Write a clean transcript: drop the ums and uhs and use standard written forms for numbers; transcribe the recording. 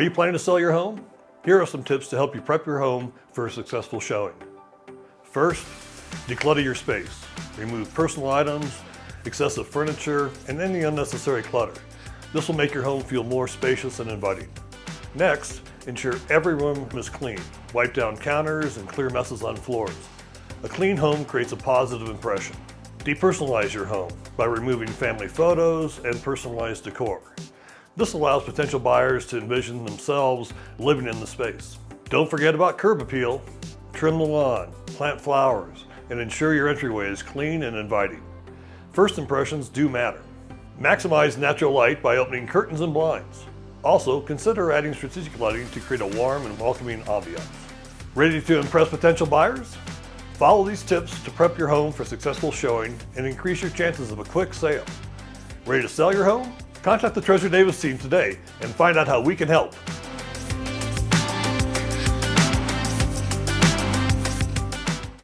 Are you planning to sell your home? Here are some tips to help you prep your home for a successful showing. First, declutter your space. Remove personal items, excessive furniture, and any unnecessary clutter. This will make your home feel more spacious and inviting. Next, ensure every room is clean. Wipe down counters and clear messes on floors. A clean home creates a positive impression. Depersonalize your home by removing family photos and personalized decor. This allows potential buyers to envision themselves living in the space. Don't forget about curb appeal. Trim the lawn, plant flowers, and ensure your entryway is clean and inviting. First impressions do matter. Maximize natural light by opening curtains and blinds. Also, consider adding strategic lighting to create a warm and welcoming ambiance. Ready to impress potential buyers? Follow these tips to prep your home for a successful showing and increase your chances of a quick sale. Ready to sell your home? Contact the Treasure Davis team today and find out how we can help.